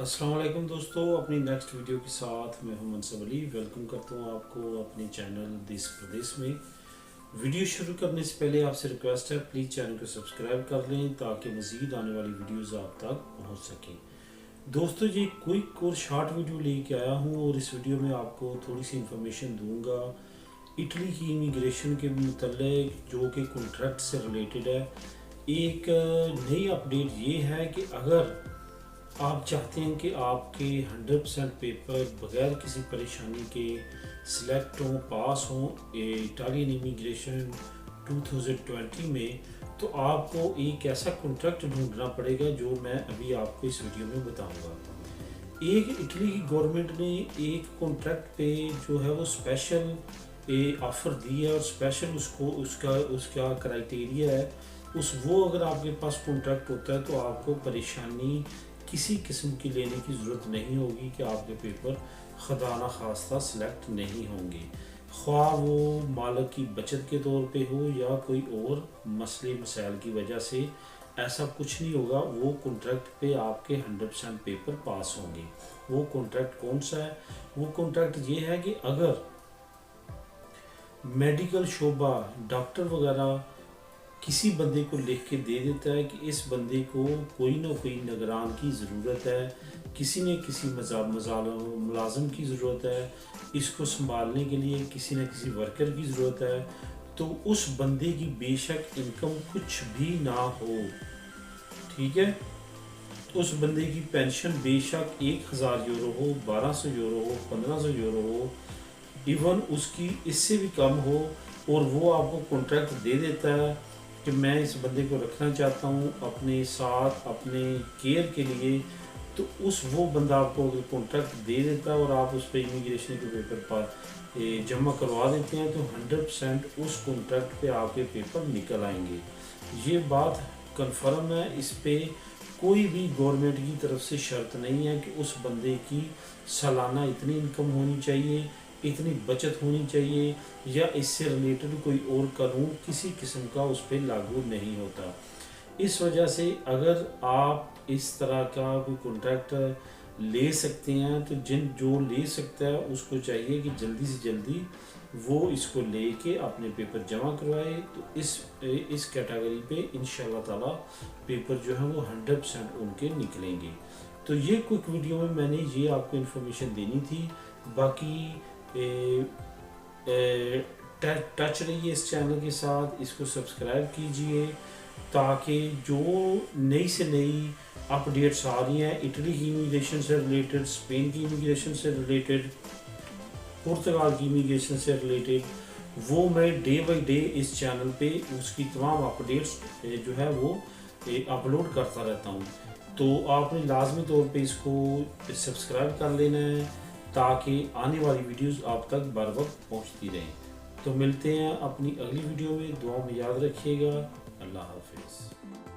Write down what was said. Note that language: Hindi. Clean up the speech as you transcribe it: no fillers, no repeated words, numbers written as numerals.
अस्सलाम वालेकुम दोस्तों, अपनी नेक्स्ट वीडियो के साथ मैं हूं मनसब अली। वेलकम करता हूं आपको अपने चैनल देश प्रदेश में। वीडियो शुरू करने से पहले आपसे रिक्वेस्ट है, प्लीज़ चैनल को सब्सक्राइब कर लें ताकि मज़ीद आने वाली वीडियोस आप तक पहुंच सकें। दोस्तों, ये क्विक और शॉर्ट वीडियो लेके आया हूं और इस वीडियो में आपको थोड़ी सी इंफॉर्मेशन दूंगा इटली की इमिग्रेशन के मतलब जो कि कॉन्ट्रैक्ट से रिलेटेड है। एक नई अपडेट ये है कि अगर आप चाहते हैं कि आपके 100% पेपर बगैर किसी परेशानी के सिलेक्ट हों, पास हों इटालियन इमिग्रेशन 2020 में, तो आपको एक ऐसा कॉन्ट्रैक्ट ढूंढना पड़ेगा जो मैं अभी आपको इस वीडियो में बताऊंगा। एक इटली की गवर्नमेंट ने एक कॉन्ट्रैक्ट पे जो है वो स्पेशल ऑफ़र दी है और स्पेशल उसको उसका उसका क्राइटेरिया है वो अगर आपके पास कॉन्ट्रैक्ट होता है तो आपको परेशानी किसी किस्म की लेने की ज़रूरत नहीं होगी कि आपके पेपर खुदा न खास्ता सिलेक्ट नहीं होंगे, ख्वाह वो मालिक की बचत के तौर पे हो या कोई और मसले मसाइल की वजह से। ऐसा कुछ नहीं होगा, वो कॉन्ट्रैक्ट पे आपके 100% पेपर पास होंगे। वो कॉन्ट्रैक्ट कौन सा है? वो कॉन्ट्रैक्ट ये है कि अगर मेडिकल शोबा डॉक्टर वगैरह किसी बंदे को लिख के दे देता है कि इस बंदे को कोई ना कोई निगरान की ज़रूरत है, किसी न किसी मुलाजम की ज़रूरत है, इसको संभालने के लिए किसी न किसी वर्कर की ज़रूरत है, तो उस बंदे की बेशक इनकम कुछ भी ना हो, ठीक है, तो उस बंदे की पेंशन बेशक 1000 यूरो हो, 1200 यूरो हो, 1500 यूरो हो, इवन उसकी इससे भी कम हो, और वो आपको कॉन्ट्रैक्ट दे देता है कि मैं इस बंदे को रखना चाहता हूँ अपने साथ अपने केयर के लिए, तो वो बंदा आपको अगर कॉन्ट्रैक्ट दे देता है और आप उस पर इमिग्रेशन के पेपर पर जमा करवा देते हैं तो 100% उस कॉन्ट्रैक्ट पे आपके पेपर निकल आएंगे। ये बात कंफर्म है, इस पे कोई भी गवर्नमेंट की तरफ से शर्त नहीं है कि उस बंदे की सालाना इतनी इनकम होनी चाहिए, इतनी बचत होनी चाहिए, या इससे रिलेटेड कोई और कानून किसी किस्म का उस पर लागू नहीं होता। इस वजह से अगर आप इस तरह का कोई कॉन्ट्रैक्ट ले सकते हैं तो जो ले सकता है उसको चाहिए कि जल्दी से जल्दी वो इसको लेके अपने पेपर जमा करवाए, तो इस कैटेगरी पे इंशाल्लाह ताला पेपर जो है वो 100% उनके निकलेंगे। तो ये क्विक वीडियो में मैंने ये आपको इन्फॉर्मेशन देनी थी। बाकी टच रहिए इस चैनल के साथ, इसको सब्सक्राइब कीजिए ताकि जो नई से नई अपडेट्स आ रही हैं इटली की इमिग्रेशन से रिलेटेड, स्पेन की इमिग्रेशन से रिलेटेड, पुर्तगाल की इमिग्रेशन से रिलेटेड, वो मैं डे बाय डे इस चैनल पे उसकी तमाम अपडेट्स जो है वो अपलोड करता रहता हूँ। तो आपने लाजमी तौर पे इसको सब्सक्राइब कर लेना है ताकि आने वाली वीडियोस आप तक बर वक्त पहुँचती रहें। तो मिलते हैं अपनी अगली वीडियो में, दुआ में याद रखिएगा। अल्लाह हाफिज़।